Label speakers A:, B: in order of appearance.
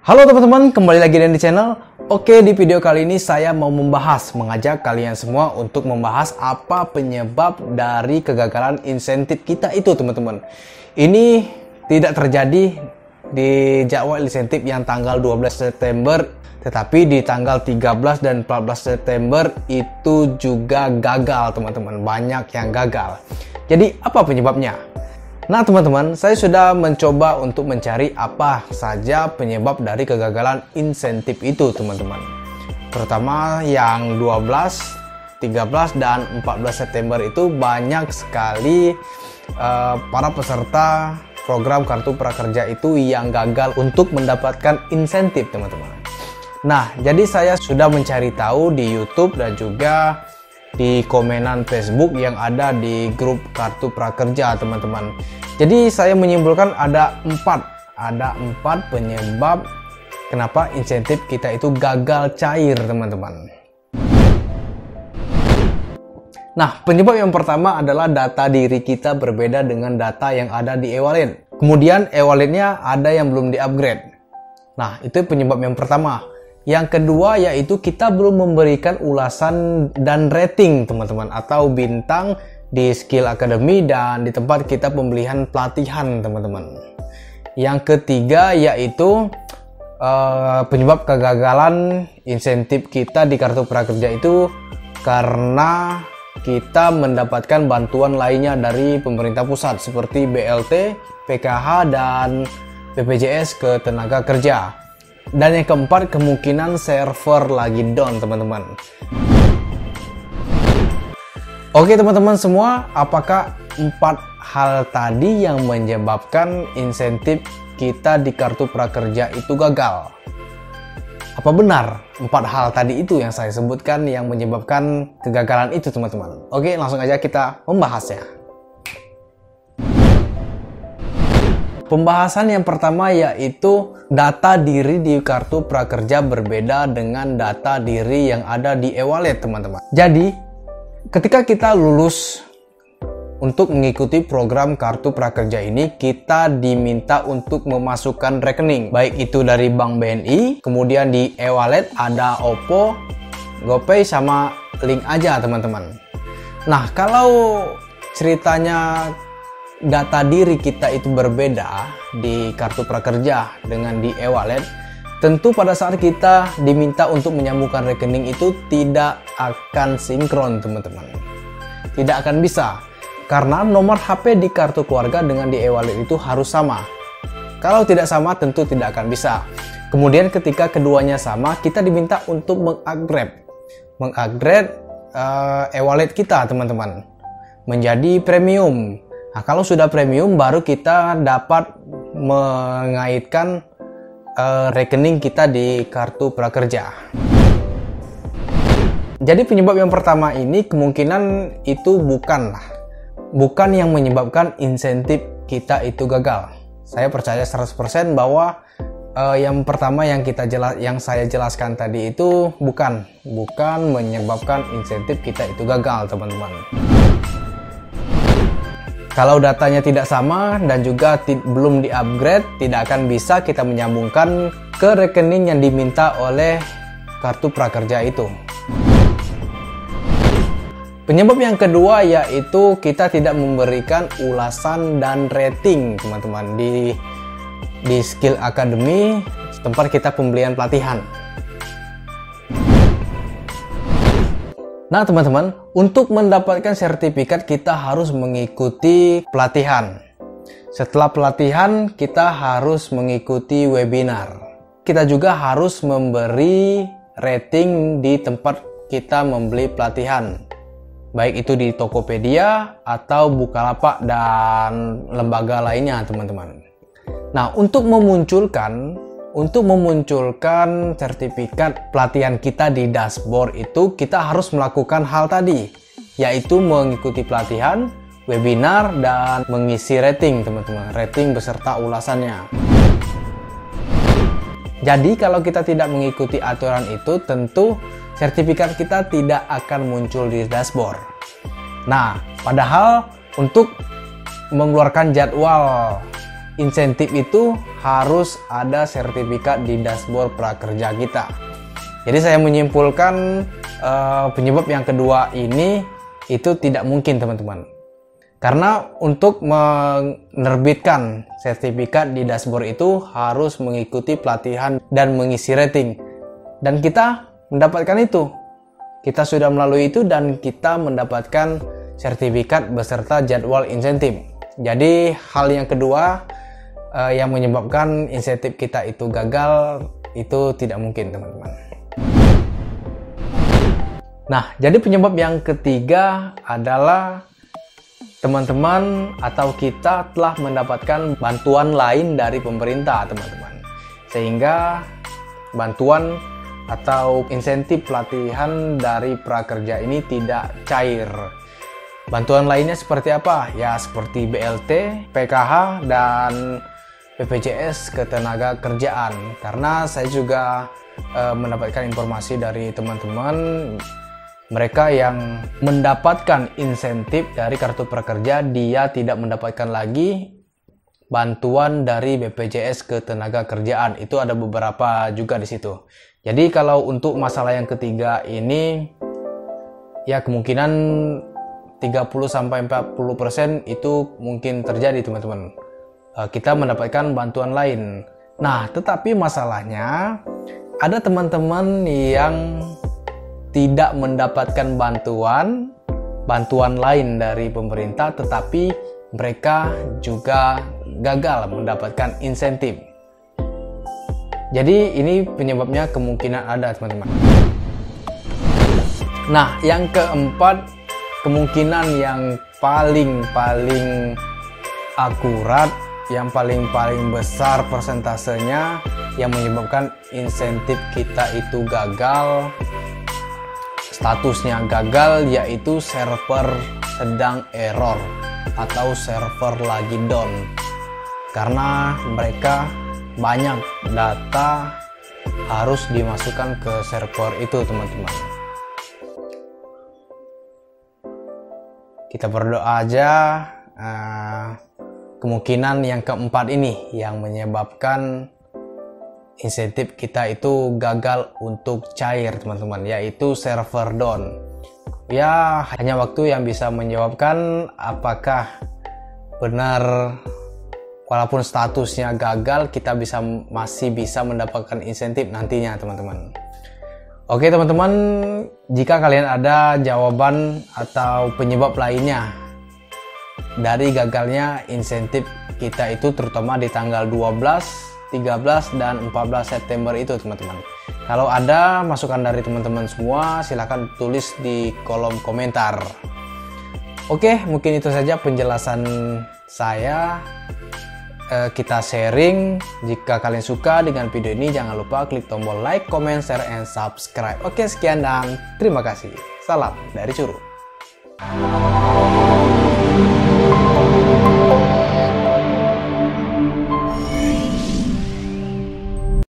A: Halo teman-teman, kembali lagi di channel. Oke, di video kali ini saya mau mengajak kalian semua untuk membahas apa penyebab dari kegagalan insentif kita itu, teman-teman. Ini tidak terjadi di jadwal insentif yang tanggal 12 September, tetapi di tanggal 13 dan 14 September itu juga gagal, teman-teman. Banyak yang gagal. Jadi, apa penyebabnya? Nah teman-teman, saya sudah mencoba untuk mencari apa saja penyebab dari kegagalan insentif itu, teman-teman. Terutama yang 12, 13, dan 14 September itu banyak sekali para peserta program Kartu Prakerja itu yang gagal untuk mendapatkan insentif, teman-teman. Nah, jadi saya sudah mencari tahu di YouTube dan juga di komenan Facebook yang ada di grup Kartu Prakerja, teman-teman. Jadi saya menyimpulkan ada empat penyebab kenapa insentif kita itu gagal cair, teman-teman. Nah, penyebab yang pertama adalah data diri kita berbeda dengan data yang ada di e-wallet. Kemudian e-walletnya ada yang belum di-upgrade. Nah, itu penyebab yang pertama. Yang kedua yaitu kita belum memberikan ulasan dan rating, teman-teman, atau bintang di Skill Academy dan di tempat kita pembelian pelatihan, teman-teman. Yang ketiga yaitu penyebab kegagalan insentif kita di Kartu Prakerja itu karena kita mendapatkan bantuan lainnya dari pemerintah pusat seperti BLT, PKH, dan BPJS Ketenagakerja. Dan yang keempat, kemungkinan server lagi down, teman-teman. Oke teman-teman semua, apakah 4 hal tadi yang menyebabkan insentif kita di Kartu Prakerja itu gagal? Apa benar 4 hal tadi itu yang saya sebutkan yang menyebabkan kegagalan itu, teman-teman? Oke, langsung aja kita membahasnya. Pembahasan yang pertama yaitu data diri di Kartu Prakerja berbeda dengan data diri yang ada di e-wallet, teman-teman. Jadi, ketika kita lulus untuk mengikuti program Kartu Prakerja ini, kita diminta untuk memasukkan rekening. Baik itu dari Bank BNI, kemudian di e-wallet ada OVO, GoPay, sama link aja, teman-teman. Nah, kalau ceritanya data diri kita itu berbeda di Kartu Prakerja dengan di e-wallet, tentu pada saat kita diminta untuk menyambungkan rekening itu tidak akan sinkron, teman-teman. Tidak akan bisa, karena nomor HP di kartu keluarga dengan di e-wallet itu harus sama. Kalau tidak sama, tentu tidak akan bisa. Kemudian ketika keduanya sama, kita diminta untuk mengupgrade e-wallet kita, teman-teman, menjadi premium. Nah, kalau sudah premium baru kita dapat mengaitkan rekening kita di Kartu Prakerja. Jadi penyebab yang pertama ini kemungkinan itu bukan yang menyebabkan insentif kita itu gagal. Saya percaya 100% bahwa yang pertama yang saya jelaskan tadi itu bukan menyebabkan insentif kita itu gagal, teman-teman. Kalau datanya tidak sama dan juga belum di-upgrade, tidak akan bisa kita menyambungkan ke rekening yang diminta oleh Kartu Prakerja itu. Penyebab yang kedua yaitu kita tidak memberikan ulasan dan rating, teman-teman, di Skill Academy, tempat kita pembelian pelatihan. Nah teman-teman, untuk mendapatkan sertifikat kita harus mengikuti pelatihan. Setelah pelatihan kita harus mengikuti webinar. Kita juga harus memberi rating di tempat kita membeli pelatihan. Baik itu di Tokopedia atau Bukalapak dan lembaga lainnya, teman-teman. Nah, untuk memunculkan sertifikat pelatihan kita di dashboard itu kita harus melakukan hal tadi, yaitu mengikuti pelatihan, webinar, dan mengisi rating, teman-teman, rating beserta ulasannya. Jadi kalau kita tidak mengikuti aturan itu, tentu sertifikat kita tidak akan muncul di dashboard. Nah, padahal untuk mengeluarkan jadwal insentif itu harus ada sertifikat di dashboard prakerja kita. Jadi saya menyimpulkan penyebab yang kedua ini itu tidak mungkin teman-teman. Karena untuk menerbitkan sertifikat di dashboard itu harus mengikuti pelatihan dan mengisi rating. Dan kita mendapatkan itu. Kita sudah melalui itu dan kita mendapatkan sertifikat beserta jadwal insentif. Jadi hal yang kedua yang menyebabkan insentif kita itu gagal itu tidak mungkin teman-teman. Nah, jadi penyebab yang ketiga adalah teman-teman atau kita telah mendapatkan bantuan lain dari pemerintah teman-teman. Sehingga bantuan atau insentif pelatihan dari prakerja ini tidak cair. Bantuan lainnya seperti apa? Ya seperti BLT, PKH, dan BPJS Ketenagakerjaan. Karena saya juga mendapatkan informasi dari teman-teman mereka yang mendapatkan insentif dari kartu prakerja, dia tidak mendapatkan lagi bantuan dari BPJS Ketenagakerjaan. Itu ada beberapa juga di situ. Jadi kalau untuk masalah yang ketiga ini ya kemungkinan 30-40% itu mungkin terjadi teman-teman. Kita mendapatkan bantuan lain. Nah, tetapi masalahnya ada teman-teman yang tidak mendapatkan bantuan lain dari pemerintah, tetapi mereka juga gagal mendapatkan insentif. Jadi ini penyebabnya kemungkinan ada teman-teman. Nah, yang keempat, kemungkinan yang paling akurat, yang paling besar persentasenya yang menyebabkan insentif kita itu gagal, statusnya gagal, yaitu server sedang error atau server lagi down. Karena mereka banyak data harus dimasukkan ke server itu teman-teman. Kita berdoa aja kemungkinan yang keempat ini yang menyebabkan insentif kita itu gagal untuk cair teman-teman, yaitu server down. Ya hanya waktu yang bisa menjawabkan apakah benar walaupun statusnya gagal kita masih bisa mendapatkan insentif nantinya teman-teman. Oke teman-teman, jika kalian ada jawaban atau penyebab lainnya dari gagalnya insentif kita itu terutama di tanggal 12, 13, dan 14 September itu teman-teman. Kalau ada masukan dari teman-teman semua silahkan tulis di kolom komentar. Oke, mungkin itu saja penjelasan saya. Kita sharing. Jika kalian suka dengan video ini jangan lupa klik tombol like, comment, share, and subscribe. Oke, sekian dan terima kasih. Salam dari Curu.